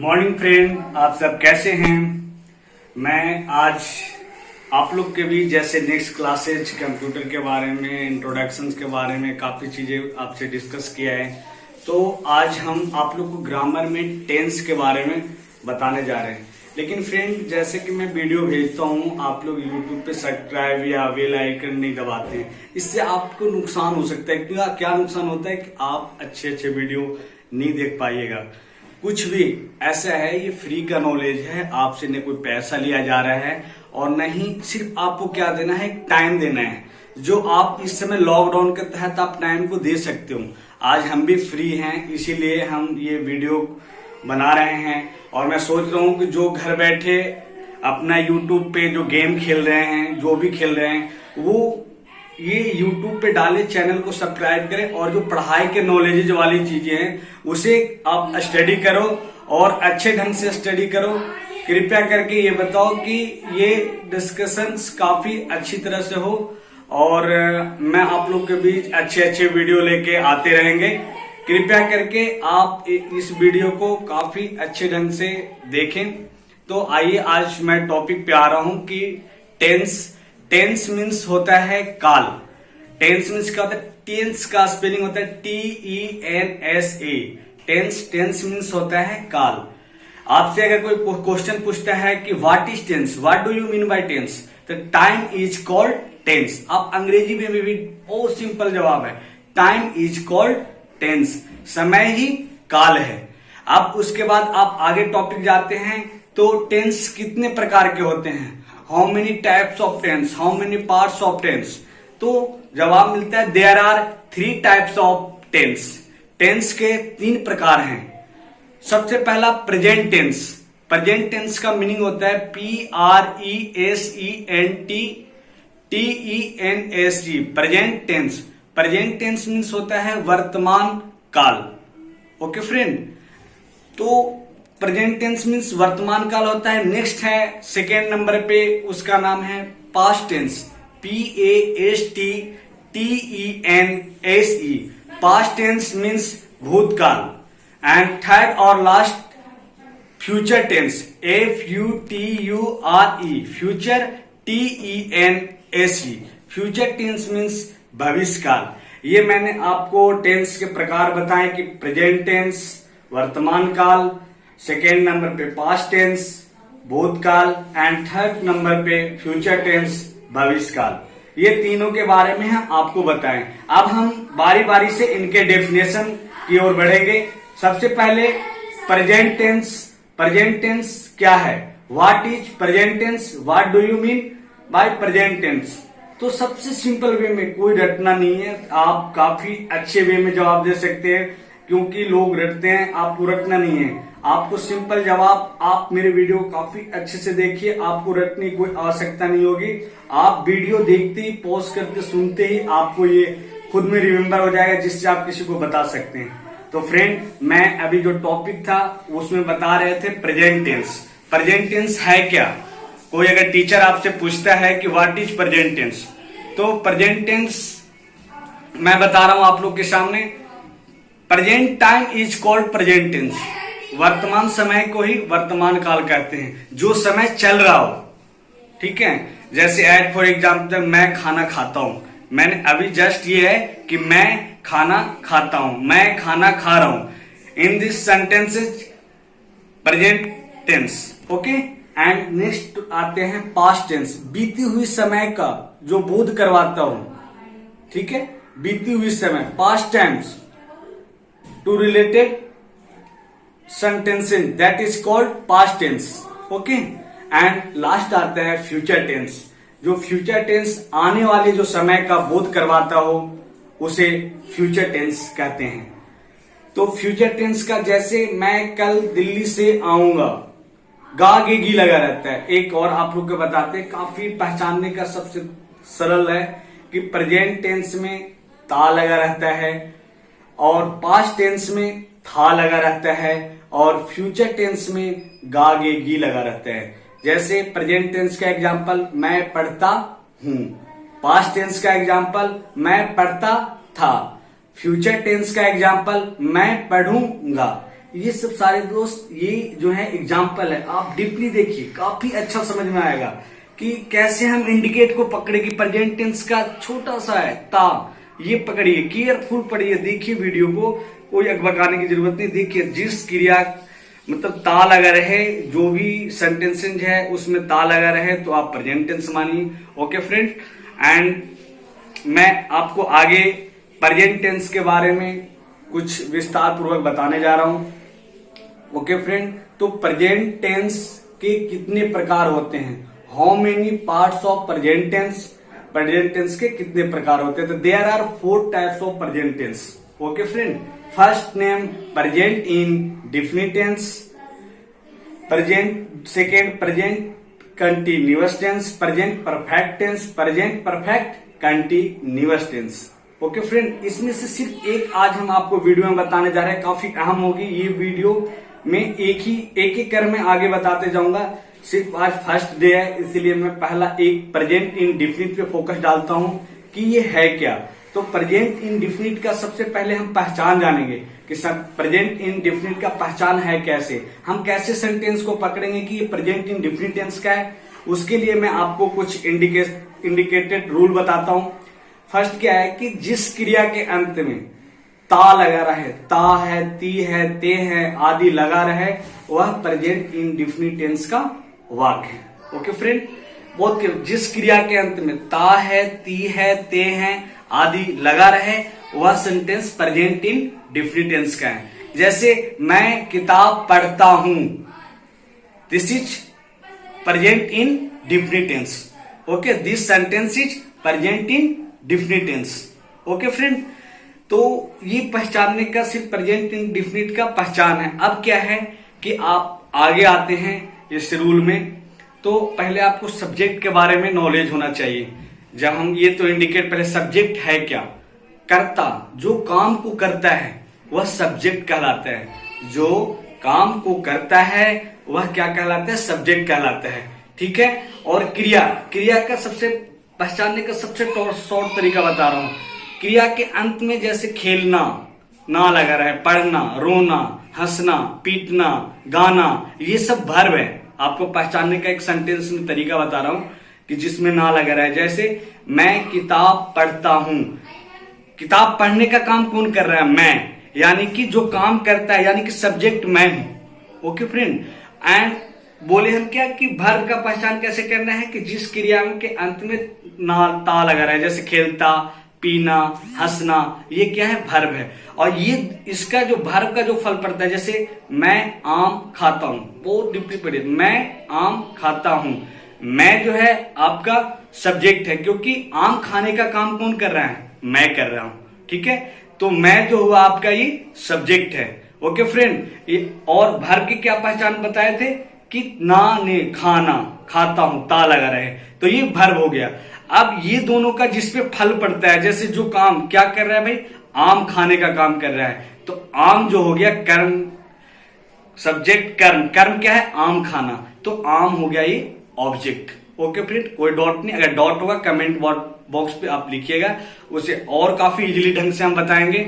Morning friend, आप सब कैसे हैं। मैं आज आप लोग के भी जैसे नेक्स्ट क्लासेज कंप्यूटर के बारे में, इंट्रोडक्शंस के बारे में काफ़ी चीज़ें आपसे डिस्कस किया है। तो आज हम आप लोग को ग्रामर में टेंस के बारे में बताने जा रहे हैं। लेकिन फ्रेंड, जैसे कि मैं वीडियो भेजता हूँ, आप लोग यूट्यूब पे सब्सक्राइब या बेल आइकन नहीं दबाते हैं, इससे आपको नुकसान हो सकता है। क्या नुकसान होता है कि आप अच्छे अच्छे वीडियो नहीं देख पाइएगा। कुछ भी ऐसा है, ये फ्री का नॉलेज है, आपसे न कोई पैसा लिया जा रहा है और न ही सिर्फ आपको क्या देना है, टाइम देना है। जो आप इस समय लॉकडाउन के तहत आप टाइम को दे सकते हो। आज हम भी फ्री हैं, इसीलिए हम ये वीडियो बना रहे हैं। और मैं सोच रहा हूँ कि जो घर बैठे अपना यूट्यूब पे जो गेम खेल रहे हैं, जो भी खेल रहे हैं, वो ये यूट्यूब पे डाले, चैनल को सब्सक्राइब करें और जो पढ़ाई के नॉलेज वाली चीजें हैं उसे आप स्टडी करो और अच्छे ढंग से स्टडी करो। कृपया करके ये बताओ कि ये डिस्कशंस काफी अच्छी तरह से हो और मैं आप लोग के बीच अच्छे अच्छे वीडियो लेके आते रहेंगे। कृपया करके आप इस वीडियो को काफी अच्छे ढंग से देखें। तो आइए, आज मैं टॉपिक पे आ रहा हूं कि टेंस मीन्स होता है काल। टेंस मीन्स क्या होता है? टेंस का स्पेलिंग होता है TENSA। टेंस मीन्स होता है काल। आपसे अगर कोई क्वेश्चन पूछता है कि what is tense, what do you mean by tense, तो टाइम इज कॉल्ड टेंस। आप अंग्रेजी में भी बहुत सिंपल जवाब है, टाइम इज कॉल्ड टेंस। समय ही काल है। अब उसके बाद आप आगे टॉपिक जाते हैं तो टेंस कितने प्रकार के होते हैं, how many types of tense, how many parts of tense. तो जवाब मिलता है there are 3 types of tense. Tense के 3 प्रकार हैं। सबसे पहला प्रेजेंट टेंस। प्रेजेंट टेंस का मीनिंग होता है PRESENT present tense. Present tense means होता है वर्तमान काल। ओके फ्रेंड, तो प्रेजेंट टेंस मीन्स वर्तमान काल होता है। नेक्स्ट है सेकेंड नंबर पे, उसका नाम है past tense, PASTTENSE। Past tense means भूतकाल। एंड थर्ड और last future tense, FUTURE, future TENSE। Future tense means भविष्य काल। ये मैंने आपको टेंस के प्रकार बताए कि प्रेजेंट टेंस वर्तमान काल, सेकेंड नंबर पे पास्ट टेंस भूतकाल एंड थर्ड नंबर पे फ्यूचर टेंस भविष्य काल। ये तीनों के बारे में हम आपको बताएं। अब हम बारी बारी से इनके डेफिनेशन की ओर बढ़ेंगे। सबसे पहले प्रेजेंट टेंस। प्रेजेंट टेंस क्या है? What is present tense, what do you mean by present tense. तो सबसे सिंपल वे में, कोई रटना नहीं है, आप काफी अच्छे वे में जवाब दे सकते हैं, क्योंकि लोग रटते हैं, आपको रटना नहीं है। आपको सिंपल जवाब, आप मेरे वीडियो काफी अच्छे से देखिए, आपको रटने की कोई आवश्यकता नहीं होगी। आप वीडियो देखते ही, पॉज करके सुनते ही आपको ये खुद में रिमेम्बर हो जाएगा, जिससे आप किसी को बता सकते हैं। तो फ्रेंड, मैं अभी जो टॉपिक था उसमें बता रहे थे प्रेजेंट टेंस। प्रेजेंट टेंस है क्या? कोई अगर टीचर आपसे पूछता है कि व्हाट इज प्रेजेंट टेंस, तो प्रेजेंट टेंस मैं बता रहा हूं आप लोग के सामने। Present time is called present tense. वर्तमान समय को ही वर्तमान काल कहते हैं, जो समय चल रहा हो। ठीक है, जैसे एज फॉर एग्जाम्पल मैं खाना खाता हूं। मैंने अभी जस्ट ये है कि मैं खाना खाता हूं, मैं खाना खा रहा हूं। In this sentences present tense. Okay, and next आते हैं पास्ट टेंस। बीती हुई समय का जो बोध करवाता हूं। ठीक है, बीती हुई समय, past times to related sentences, that is called past tense. Okay, and last आता है फ्यूचर टेंस। जो फ्यूचर टेंस आने वाले जो समय का बोध करवाता हो, उसे फ्यूचर टेंस कहते हैं। तो फ्यूचर टेंस का, जैसे मैं कल दिल्ली से आऊंगा, गा गे गी लगा रहता है। एक और आप लोग को बताते हैं, काफी पहचानने का सबसे सरल है कि प्रेजेंट टेंस में ता लगा रहता है और पास्ट टेंस में था लगा रहता है और फ्यूचर टेंस में गा गे गी लगा रहता है। जैसे प्रेजेंट टेंस का एग्जांपल, मैं पढ़ता हूं। पास्ट टेंस का एग्जांपल, मैं पढ़ता था। फ्यूचर टेंस का एग्जाम्पल मैं पढ़ूंगा। ये सब सारे दोस्त ये जो है एग्जाम्पल है, आप डीपली देखिए, काफी अच्छा समझ में आएगा कि कैसे हम इंडिकेट को पकड़े कि प्रेजेंट टेंस का छोटा सा है ता, ये पकड़िए, केयरफुल पढ़िए, देखिए वीडियो को, कोई अकबकाने की जरूरत नहीं। देखिए जिस क्रिया मतलब ता लगा रहे, जो भी सेंटेंसेज है उसमें ता लगा रहे तो आप प्रेजेंट टेंस मानिए। ओके फ्रेंड, एंड मैं आपको आगे प्रेजेंट टेंस के बारे में कुछ विस्तार पूर्वक बताने जा रहा हूं। ओके फ्रेंड, तो प्रेजेंट टेंस के कितने प्रकार होते हैं, how many parts of present tense, present tense के कितने प्रकार होते हैं, तो there are 4 types of present tense. Okay friend, first name present indefinite tense, present second present continuous tense, present perfect tense, present perfect continuous tense. Okay friend, इसमें से सिर्फ एक आज हम आपको वीडियो में बताने जा रहे हैं, काफी अहम होगी ये वीडियो में, एक कर में आगे बताते जाऊंगा। सिर्फ आज फर्स्ट डे है इसलिए मैं पहला एक प्रेजेंट इंडेफिनिट पे फोकस डालता हूं कि ये है क्या। तो प्रेजेंट इंडेफिनिट का सबसे पहले हम पहचान जानेंगे कि प्रेजेंट इंडेफिनिट का पहचान है कैसे, हम कैसे सेंटेंस को पकड़ेंगे कि ये प्रेजेंट इंडेफिनिट टेंस का है। उसके लिए मैं आपको कुछ इंडिकेटेड रूल बताता हूं। फर्स्ट क्या है कि जिस क्रिया के अंत में ता लगा रहे, ता है, ती है, ते है आदि लगा रहे, वह प्रेजेंट इंडेफिनिट टेंस का वाक्य है। ओके फ्रेंड, बहुत जिस क्रिया के अंत में ता है, ती है, ते है आदि लगा रहे, वह सेंटेंस प्रेजेंट इंडेफिनिट टेंस का है। जैसे मैं किताब पढ़ता हूं, this is present indefinite tense. Okay, this sentence is present indefinite tense. Okay friend, तो ये पहचानने का सिर्फ प्रेजेंट इंडेफिनिट का पहचान है। अब क्या है कि आप आगे आते हैं इस रूल में, तो पहले आपको सब्जेक्ट के बारे में नॉलेज होना चाहिए। जब हम ये तो इंडिकेट, पहले सब्जेक्ट है क्या, कर्ता, जो काम को करता है वह सब्जेक्ट कहलाता है, जो काम को करता है वह क्या कहलाता है, सब्जेक्ट कहलाता है। ठीक है, और क्रिया का सबसे पहचानने का सबसे शॉर्ट तरीका बता रहा हूं। क्रिया के अंत में जैसे खेलना ना लगा रहा है, पढ़ना, रोना, हंसना, पीटना, गाना, ये सब वर्ब है। आपको पहचानने का एक सेंटेंस में तरीका बता रहा हूं कि जिसमें ना लगा रहा है। जैसे मैं किताब पढ़ता हूं, किताब पढ़ने का काम कौन कर रहा है, मैं, यानी कि जो काम करता है, यानी कि सब्जेक्ट मैं हूं। ओके फ्रेंड, एंड बोले हम क्या कि वर्ब का पहचान कैसे करना है कि जिस क्रिया के अंत में ना ता लगा रहा है, जैसे खेलता, पीना, हंसना, ये क्या है, वर्ब है। और ये इसका जो वर्ब का जो फल पड़ता है, जैसे मैं आम खाता हूं, बहुत डीपली पढ़िए, मैं आम खाता हूं, मैं जो है आपका सब्जेक्ट है, क्योंकि आम खाने का काम कौन कर रहा है, मैं कर रहा हूं। ठीक है, तो मैं जो हुआ आपका ये सब्जेक्ट है। ओके फ्रेंड, ये और वर्ब की क्या पहचान बताए थे कि ना ने खाना, खाता हूं, ता लगा रहे, तो ये वर्ब हो गया। अब ये दोनों का जिसपे फल पड़ता है, जैसे जो काम क्या कर रहा है भाई, आम खाने का काम कर रहा है, तो आम जो हो गया कर्म, सब्जेक्ट कर्म, कर्म क्या है, आम खाना, तो आम हो गया ये ऑब्जेक्ट। ओके फ्रेंड, कोई डॉट नहीं, अगर डॉट होगा कमेंट बॉक्स पे आप लिखिएगा, उसे और काफी इजीली ढंग से हम बताएंगे।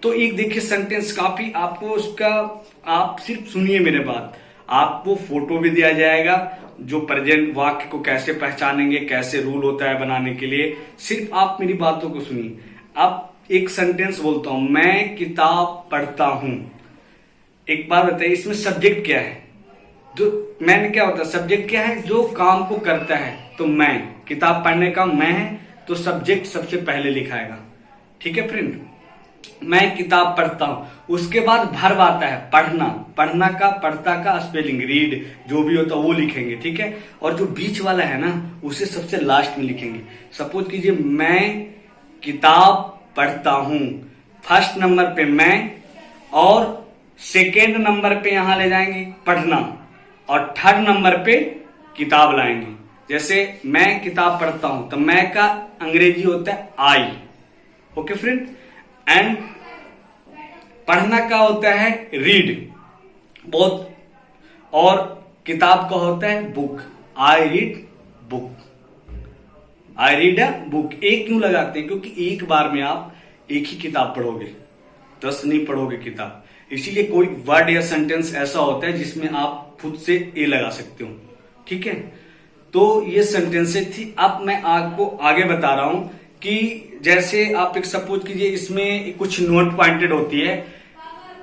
तो एक देखिए सेंटेंस काफी आपको उसका, आप सिर्फ सुनिए मेरे बात, आपको फोटो भी दिया जाएगा जो प्रेजेंट वाक्य को कैसे पहचानेंगे, कैसे रूल होता है बनाने के लिए, सिर्फ आप मेरी बातों को सुनिए। अब एक सेंटेंस बोलता हूं, मैं किताब पढ़ता हूं। एक बार बताइए इसमें सब्जेक्ट क्या है, जो मैंने क्या होता है, सब्जेक्ट क्या है, जो काम को करता है, तो मैं, किताब पढ़ने का मैं है, तो सब्जेक्ट सबसे पहले लिखाएगा। ठीक है फ्रेंड, मैं किताब पढ़ता हूं, उसके बाद वर्ब आता है पढ़ना, पढ़ना का, पढ़ता का स्पेलिंग, रीड जो भी होता है वो लिखेंगे। ठीक है, और जो बीच वाला है ना उसे सबसे लास्ट में लिखेंगे। सपोज कीजिए मैं किताब पढ़ता हूं, फर्स्ट नंबर पे मैं, और सेकेंड नंबर पे यहां ले जाएंगे पढ़ना, और थर्ड नंबर पे किताब लाएंगे। जैसे मैं किताब पढ़ता हूं, तो मैं का अंग्रेजी होता है आई। ओके फ्रेंड, एंड पढ़ना का होता है रीड, बहुत, और किताब का होता है book, I read book, I read a book. एक क्यों लगाते हैं, क्योंकि एक बार में आप एक ही किताब पढ़ोगे, 10 नहीं पढ़ोगे किताब। इसीलिए कोई वर्ड या सेंटेंस ऐसा होता है जिसमें आप खुद से ए लगा सकते हो। ठीक है, तो ये सेंटेंसेस थी। अब मैं आपको आगे बता रहा हूं कि जैसे आप एक सपोज कीजिए, इसमें कुछ नोट पॉइंटेड होती है।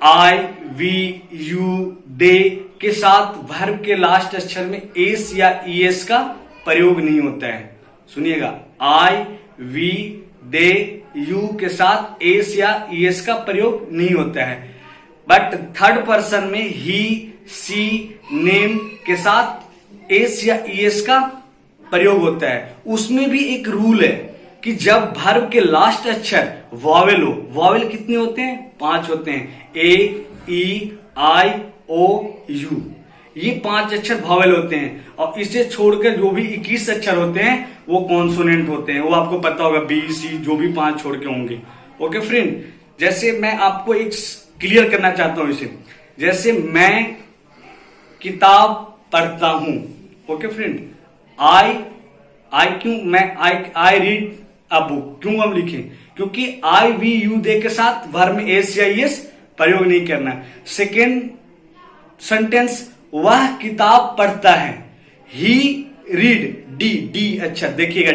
आई, वी, यू, दे के साथ वर्ब के लास्ट अक्षर में एस या ईएस का प्रयोग नहीं होता है। सुनिएगा, आई, वी, दे, यू के साथ एस या ईएस का प्रयोग नहीं होता है। बट थर्ड पर्सन में ही, सी, नेम के साथ एस या ईएस का प्रयोग होता है। उसमें भी एक रूल है कि जब वर्ब के लास्ट अक्षर वॉवेल हो, वॉवेल कितने होते हैं? 5 होते हैं। ए, ई, आई, ओ, यू, ये 5 अक्षर वॉवेल होते हैं। और इसे छोड़कर जो भी 21 अक्षर होते हैं वो कॉन्सोनेंट होते हैं। वो आपको पता होगा, बी, सी, जो भी 5 छोड़ के होंगे। ओके फ्रेंड, जैसे मैं आपको एक क्लियर करना चाहता हूं इसे। जैसे मैं किताब पढ़ता हूं। ओके फ्रेंड, आई क्यों मैं आई रीड अ बुक क्यों हम लिखें? क्योंकि आई, वी, यू, दे के साथ वर्ब में एस या ईएस प्रयोग नहीं करना है। सेकेंड सेंटेंस, वह किताब पढ़ता है। ही रीड, डी अच्छा देखिएगा,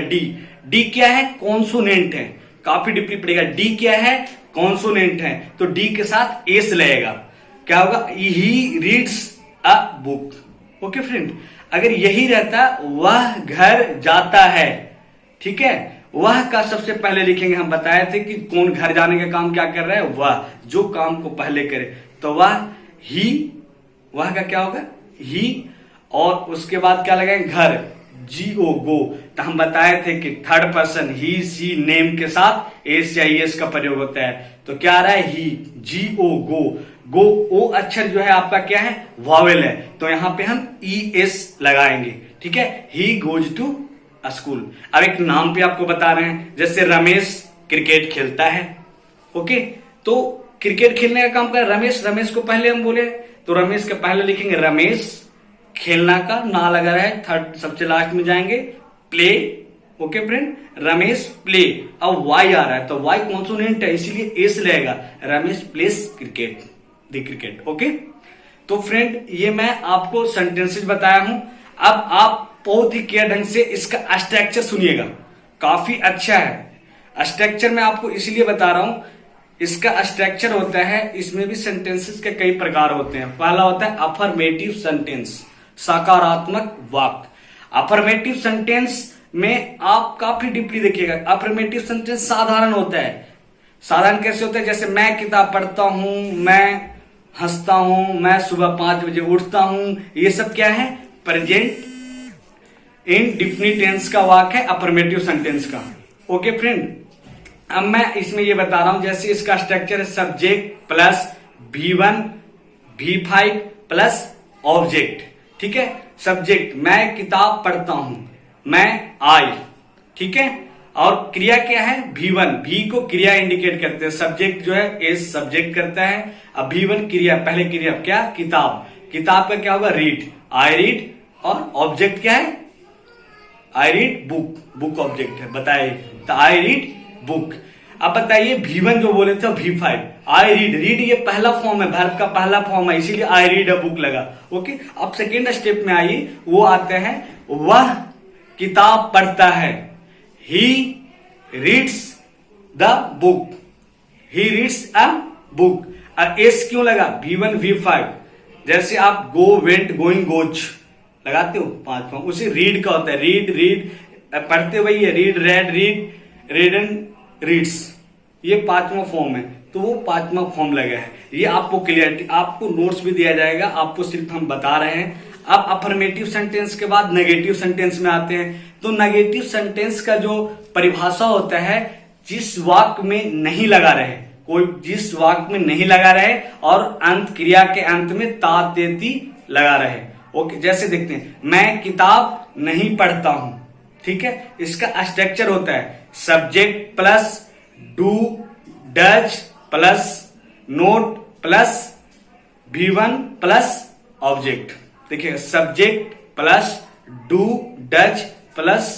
डी क्या है? कॉन्सोनेंट है। काफी डीपली पड़ेगा। डी क्या है? कॉन्सोनेंट है, तो डी के साथ एस लगेगा। क्या होगा? He reads a book. Okay friend, अगर यही रहता वह घर जाता है, ठीक है, वह का सबसे पहले लिखेंगे। हम बताए थे कि कौन घर जाने का काम क्या कर रहा है? वह, जो काम को पहले करे। तो वह, ही, वह का क्या होगा? ही, और उसके बाद क्या लगाएंगे? घर, GO, गो। तो हम बताए थे कि थर्ड पर्सन ही, सी, नेम के साथ एस या ईएस का प्रयोग होता है। तो क्या आ रहा है? ही, GO, गो। ओ अक्षर जो है आपका क्या है? वॉवेल है, तो यहां पे हम ES लगाएंगे। ठीक है, ही गोज टू स्कूल। अब एक नाम पे आपको बता रहे हैं, जैसे रमेश क्रिकेट खेलता है। ओके, तो क्रिकेट खेलने का काम कर रमेश। रमेश को पहले हम बोले, तो रमेश के पहले लिखेंगे रमेश, खेलना का ना लगा रहा है, थर्ड सबसे लास्ट में जाएंगे, play. Okay friend, Ramesh play. अब वाई आ रहा है, तो वाई कॉन्सोनेंट है, इसीलिए एस लगेगा। Ramesh place cricket, the cricket. Okay, तो फ्रेंड ये मैं आपको सेंटेंसेस बताया हूं। अब आप बहुत ही केयर ढंग से इसका स्ट्रक्चर सुनिएगा, काफी अच्छा है। स्ट्रक्चर मैं आपको इसलिए बता रहा हूं, इसका स्ट्रक्चर होता है, इसमें भी सेंटेंसेस के कई प्रकार होते हैं। पहला होता है अफर्मेटिव सेंटेंस, सकारात्मक वाक्य। अफर्मेटिव सेंटेंस में आप काफी डीपली देखिएगा। अफर्मेटिव सेंटेंस साधारण होता है। साधारण कैसे होता है? जैसे मैं किताब पढ़ता हूं, मैं हंसता हूं, मैं सुबह 5 बजे उठता हूं, ये सब क्या है? प्रेजेंट इंडेफिनिट टेंस का वाक्य है अफर्मेटिव सेंटेंस का। ओके फ्रेंड, अब मैं इसमें ये बता रहा हूं, जैसे इसका स्ट्रक्चर है subject plus V1 V5 plus object. ठीक है, सब्जेक्ट मैं किताब पढ़ता हूं, मैं आई, ठीक है, और क्रिया क्या है? V1, V को क्रिया इंडिकेट करते हैं, सब्जेक्ट जो है एस सब्जेक्ट करता है। अब V1 क्रिया, पहले क्रिया क्या? किताब। किताब का क्या होगा? रीड, आई रीड, और ऑब्जेक्ट क्या है? I read book, book object है, बताइए। तो आई रीड बुक। अब बताइए V1 जो बोले थे V5, आई रीड, रीड ये पहला फॉर्म है, वर्ब का पहला फॉर्म है, इसीलिए आई रीड अ बुक लगा। ओके, अब सेकेंड स्टेप में आइए, वो आते हैं वह किताब पढ़ता है, he reads the book, he reads a book. S क्यों लगा? V1 V5, जैसे आप गो, वेंट, गोइंग, गोज लगाते हो 5 फॉर्म, उसे रीड का होता है। रीड, रीड पढ़ते वही है, read, red, read, red and reads, ये 5वां फॉर्म है, तो वो 5वां फॉर्म लगा है। ये आपको क्लियरिटी, आपको नोट्स भी दिया जाएगा, आपको सिर्फ हम बता रहे हैं। अब अफर्मेटिव सेंटेंस के बाद नेगेटिव सेंटेंस में आते हैं। तो नेगेटिव सेंटेंस का जो परिभाषा होता है, जिस वाक्य में नहीं लगा रहे, कोई जिस वाक्य में नहीं लगा रहे और अंत, क्रिया के अंत में ता, ते, ती लगा रहे। ओके, जैसे देखते हैं, मैं किताब नहीं पढ़ता हूं, ठीक है, इसका स्ट्रक्चर होता है subject plus do, does plus not plus V1 plus object. देखिए, subject plus do, does plus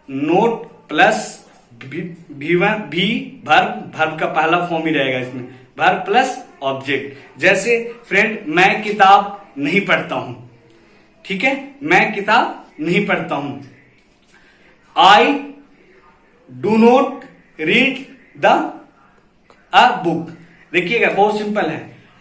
not plus V1 भी वर्ब, वर्ब का पहला फॉर्म ही रहेगा इसमें, वर्ब प्लस ऑब्जेक्ट। जैसे फ्रेंड, मैं किताब नहीं पढ़ता हूं, ठीक है, मैं किताब नहीं पढ़ता हूं। I do not read the a book. देखिएगा बहुत सिंपल है।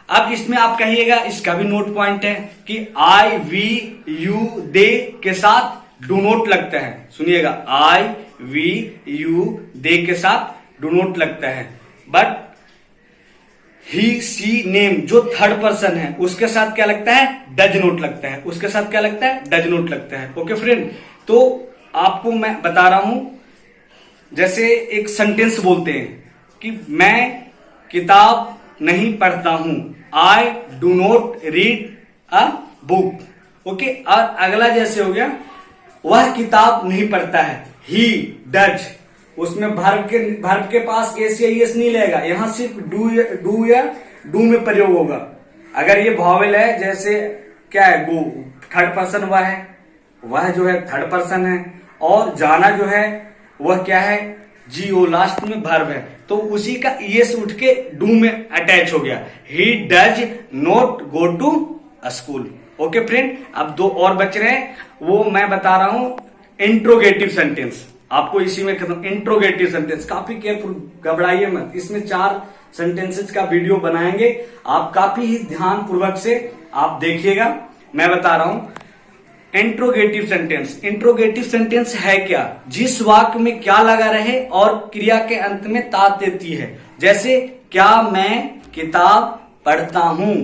अब इसमें आप कहिएगा, इसका भी नोट पॉइंट है कि आई वी यू दे के साथ डू नोट लगता है। सुनिएगा, आई वी यू दे के साथ डू नोट लगता है, बट ही सी नेम जो थर्ड पर्सन है उसके साथ क्या लगता है, डज नोट लगता है। उसके साथ क्या लगता है, डज नोट लगता है। ओके फ्रेंड, तो आपको मैं बता रहा हूं, जैसे एक सेंटेंस बोलते हैं कि मैं किताब नहीं पढ़ता हूं, I do not read a book. Okay, और अगला जैसे हो गया, वह किताब नहीं पढ़ता है, ही डज। उसमें वर्ब के पास एस या एस नहीं लेगा, यहां सिर्फ डू या डू में प्रयोग होगा। अगर ये वॉवेल है, जैसे क्या है, गो, थर्ड पर्सन वह है, वह जो है थर्ड पर्सन है, और जाना जो है वह क्या है, जीओ, लास्ट में वर्ब है, तो उसी का एस उठ के डू में अटैच हो गया। He does not go to school. Okay friend, अब दो और बच रहे हैं, वो मैं बता रहा हूं इंट्रोगेटिव सेंटेंस। आपको इसी में खत्म, इंट्रोगेटिव सेंटेंस। काफी केयरफुल, घबराइए मत, इसमें 4 सेंटेंसेस का वीडियो बनाएंगे, आप काफी ही ध्यान पूर्वक से आप देखिएगा। मैं बता रहा हूं इंट्रोगेटिव सेंटेंस। इंट्रोगेटिव सेंटेंस है क्या, जिस वाक्य में क्या लगा रहे और क्रिया के अंत में ता देती है। जैसे क्या मैं किताब पढ़ता हूं,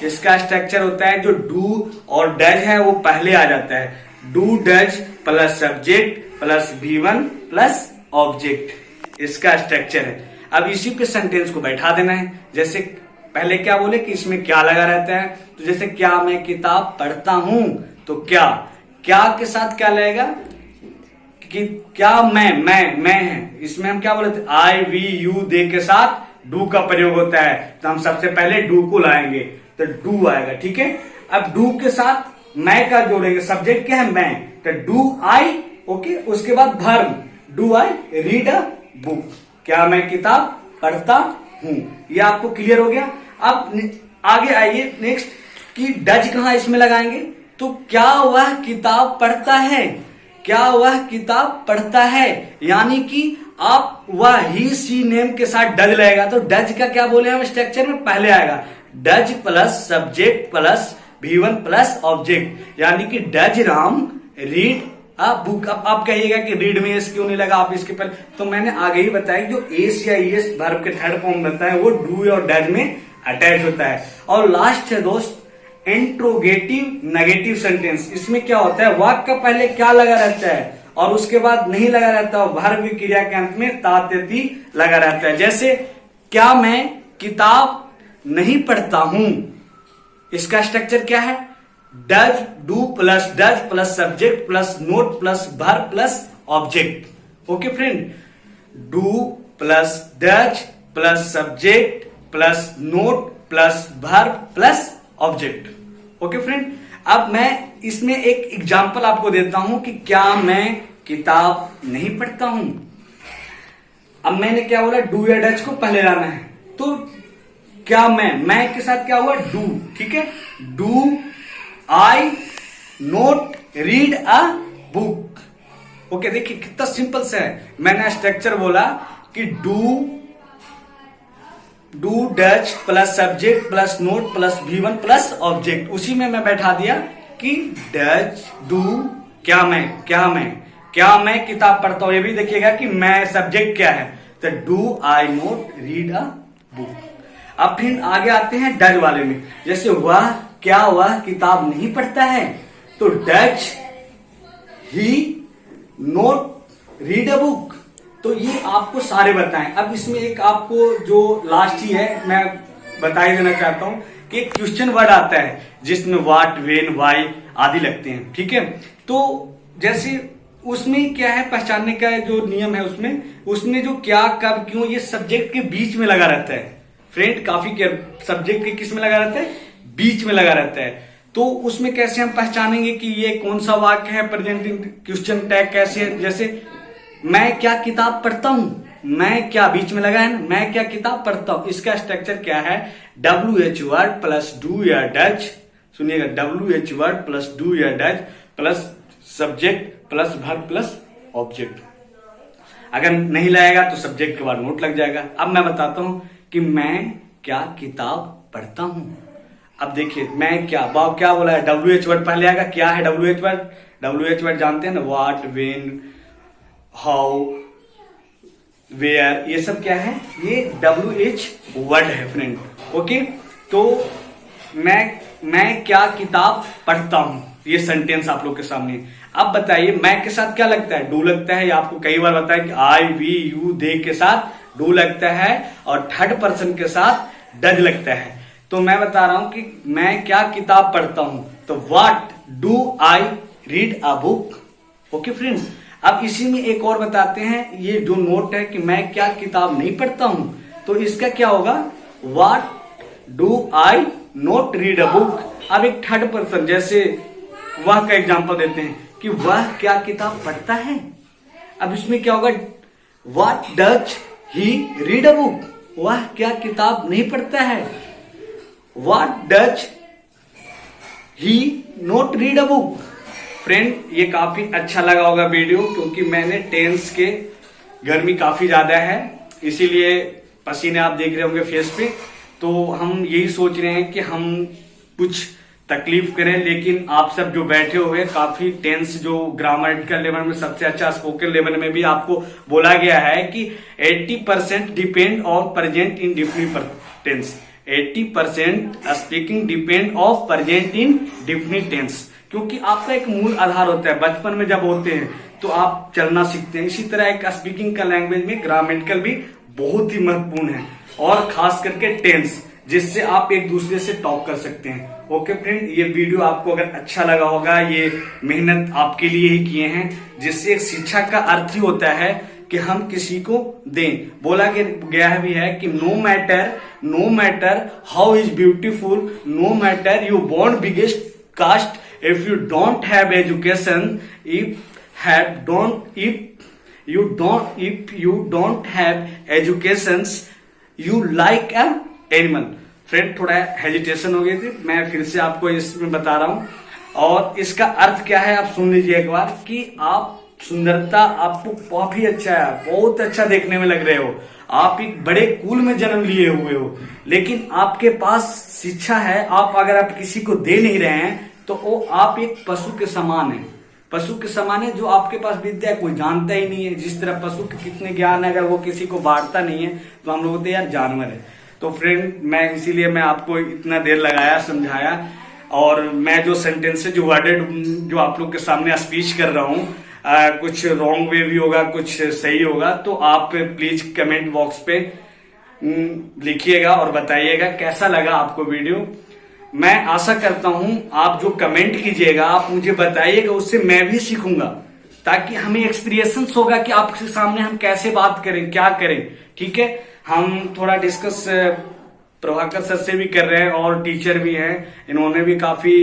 इसका स्ट्रक्चर होता है जो डू और डज है वो पहले आ जाता है। Do does plus subject plus V1 plus object, इसका स्ट्रक्चर है। अब इसी पे सेंटेंस को बैठा देना है। जैसे पहले क्या बोले कि इसमें क्या लगा रहता है, तो जैसे क्या मैं किताब पढ़ता हूं, तो क्या के साथ क्या लगेगा कि क्या मैं है, इसमें हम क्या बोले थे, आई वी यू दे के साथ डू का प्रयोग होता है, तो हम सबसे पहले डू को लाएंगे, तो डू आएगा। ठीक है, अब डू के साथ मैं का जोड़ेंगे, सब्जेक्ट क्या है, मैं, तो डू आई। ओके, उसके बाद verb, do I read a book, क्या मैं किताब पढ़ता हूं। ये आपको क्लियर हो गया। अब आगे आइए नेक्स्ट, कि डज कहां इसमें लगाएंगे, तो क्या वह किताब पढ़ता है, क्या वह किताब पढ़ता है, यानी कि आप वह ही सी नेम के साथ डज लगेगा, तो डज का क्या बोले हम स्ट्रक्चर में पहले आएगा, does plus subject plus V1 plus object, यानी कि does Ram read a book. अब आप कहिएगा कि रीड में एस क्यों नहीं लगा, आप इसके पहले, तो मैंने आगे ही बताया जो एस या एस वर्ब के थर्ड फॉर्म बनता है वो डू और डज में अटैच होता है। और लास्ट है दोस्त इंट्रोगेटिव नेगेटिव सेंटेंस। इसमें क्या होता है, वाक्य का पहले क्या लगा रहता है और उसके बाद नहीं लगा रहता, वर्ब की क्रिया के अंत में ताती लगा रहता है। जैसे क्या मैं किताब नहीं पढ़ता हूं, इसका स्ट्रक्चर क्या है, does do plus subject plus not plus verb plus object. Okay friend, do plus does plus subject plus not plus verb plus object. Okay friend, अब मैं इसमें एक एग्जांपल आपको देता हूं कि क्या मैं किताब नहीं पढ़ता हूं। अब मैंने क्या बोला, डू या डज को पहले लाना है, तो क्या मैं के साथ क्या हुआ, डू। ठीक है, do I note read a book. Okay, देखिए कितना सिंपल सा है। मैंने स्ट्रक्चर बोला कि do does plus subject plus not plus V1 plus object, उसी में मैं बैठा दिया कि डज डू क्या मैं किताब पढ़ता हूं। ये भी देखिएगा कि मैं सब्जेक्ट क्या है, तो do I note read a book. अब फिर आगे आते हैं डज वाले में, जैसे वह किताब नहीं पढ़ता है, तो does he note read a book. तो ये आपको सारे बताएं। अब इसमें एक आपको जो लास्ट ही है मैं बता ही देना चाहता हूं कि एक क्वेश्चन वर्ड आता है जिसमें व्हाट व्हेन व्हाई आदि लगते हैं। ठीक है, तो जैसे उसमें क्या है, पहचानने का जो नियम है उसमें जो क्या कब क्यों ये सब्जेक्ट के बीच में लगा रहता है। फ्रेंड काफी सब्जेक्ट के किस में लगा रहता है, बीच में लगा रहता है। तो उसमें कैसे हम पहचानेंगे कि ये कौन सा वाक्य है, प्रेजेंटिंग क्वेश्चन टैग कैसे है। जैसे मैं क्या किताब पढ़ता हूं, मैं क्या बीच में लगा है ना, मैं क्या किताब पढ़ता हूं, इसका स्ट्रक्चर क्या है, WH वर्ड प्लस डू या डज, सुनिएगा, WH वर्ड प्लस डू या does plus subject plus verb plus object. अगर नहीं लगेगा तो सब्जेक्ट के बाद नोट लग जाएगा। अब मैं बताता हूं कि मैं क्या किताब पढ़ता हूं। अब देखिए मैं क्या बोला है, WH वर्ड पहले आएगा। क्या है WH वर्ड? WH वर्ड जानते हैं ना, व्हाट, व्हेन, हाउ, वेयर, ये सब क्या है, ये WH वर्ड है फ्रेंड। ओके, तो मैं क्या किताब पढ़ता हूं, ये सेंटेंस आप लोग के सामने। अब बताइए मैं के साथ क्या लगता है? डू लगता है। या आपको कई बार बताया कि आई, वी, यू, दे के साथ डू लगता है और थर्ड पर्सन के साथ डज लगता है। तो मैं बता रहा हूं कि मैं क्या किताब पढ़ता हूं, तो what do I read a book. Okay friend, अब इसी में एक और बताते हैं, ये जो नोट है कि मैं क्या किताब नहीं पढ़ता हूं, तो इसका क्या होगा, what do I not read a book. अब एक थर्ड पर्सन, जैसे वह का एग्जांपल देते हैं कि वह क्या किताब पढ़ता है। अब इसमें क्या होगा, what does he read a book, वह क्या किताब नहीं पढ़ता है। What does he not read a book. Friend, ये काफी अच्छा लगा होगा वीडियो, क्योंकि मैंने टेंस के गर्मी काफी ज्यादा है, इसीलिए पसीने आप देख रहे होंगे फेस पे। तो हम यही सोच रहे हैं कि हम कुछ तकलीफ करें, लेकिन आप सब जो बैठे हुए हैं काफी टेंस, जो ग्रामेटिकल लेवल में सबसे अच्छा, स्पोकन लेवल में भी आपको बोला गया है कि 80% depend on present indefinite tense. 80% speaking depend of present indefinite tense, क्योंकि आपका एक मूल आधार होता है। बचपन में जब होते हैं तो आप चलना सीखते हैं, इसी तरह एक स्पीकिंग का लैंग्वेज में ग्रामेटिकल भी बहुत ही महत्वपूर्ण है, और खास करके टेंस, जिससे आप एक दूसरे से टॉक कर सकते हैं। ओके फ्रेंड, ये वीडियो आपको अगर अच्छा लगा होगा, ये मेहनत आपके लिए ही किए हैं, जिससे एक शिक्षा का अर्थ ही होता है कि हम किसी को दें। बोला गया भी है कि no matter how is beautiful, no matter you born biggest caste, if you don't have education, if you don't have educations, you like a animal। Friend, थोड़ा हेजिटेशन हो गई थी, मैं फिर से आपको इसमें बता रहा हूं। और इसका अर्थ क्या है आप सुन लीजिए एक बार, कि आप सुंदरता आपको काफी अच्छा है, बहुत अच्छा देखने में लग रहे हो, आप एक बड़े कुल में जन्म लिए हुए हो, लेकिन आपके पास शिक्षा है, आप अगर आप किसी को दे नहीं रहे हैं तो वो आप एक पशु के समान है। पशु के समान है, जो आपके पास विद्या कोई जानता ही नहीं है। जिस तरह पशु के कितने ज्ञान है, अगर वो किसी को बांटता नहीं है तो हम लोग बोलते हैं यार जानवर है। तो फ्रेंड, मैं इसीलिए मैं आपको इतना देर लगाया, समझाया, और मैं जो सेंटेंस जो वर्डेड जो आप लोग के सामने स्पीच कर रहा हूँ, कुछ रॉन्ग वे भी होगा, कुछ सही होगा, तो आप प्लीज कमेंट बॉक्स पे लिखिएगा और बताइएगा कैसा लगा आपको वीडियो। मैं आशा करता हूं आप जो कमेंट कीजिएगा, आप मुझे बताइएगा, उससे मैं भी सीखूंगा, ताकि हमें एक्सपीरियंस होगा कि आपके सामने हम कैसे बात करें, क्या करें। ठीक है, हम थोड़ा डिस्कस प्रभाकर सर से भी कर रहे हैं, और टीचर भी हैं, इन्होंने भी काफी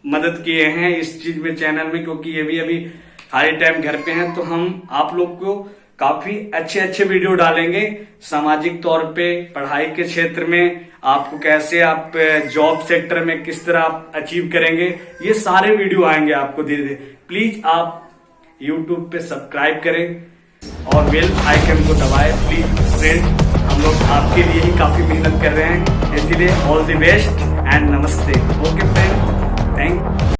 मदद किए हैं इस चीज में, चैनल में, क्योंकि ये भी अभी हाई टाइम घर पे हैं। तो हम आप लोग को काफी अच्छे वीडियो डालेंगे, सामाजिक तौर पे, पढ़ाई के क्षेत्र में, आपको कैसे आप जॉब सेक्टर में किस तरह आप अचीव करेंगे, ये सारे वीडियो आएंगे आपको धीरे धीरे। प्लीज आप YouTube पे सब्सक्राइब करें और बेल आइकन को दबाएं प्लीज। फ्रेंड, हम लोग आपके लिए ही काफी मेहनत कर रहे हैं, इसलिए ऑल द बेस्ट एंड नमस्ते। Okay friend, thank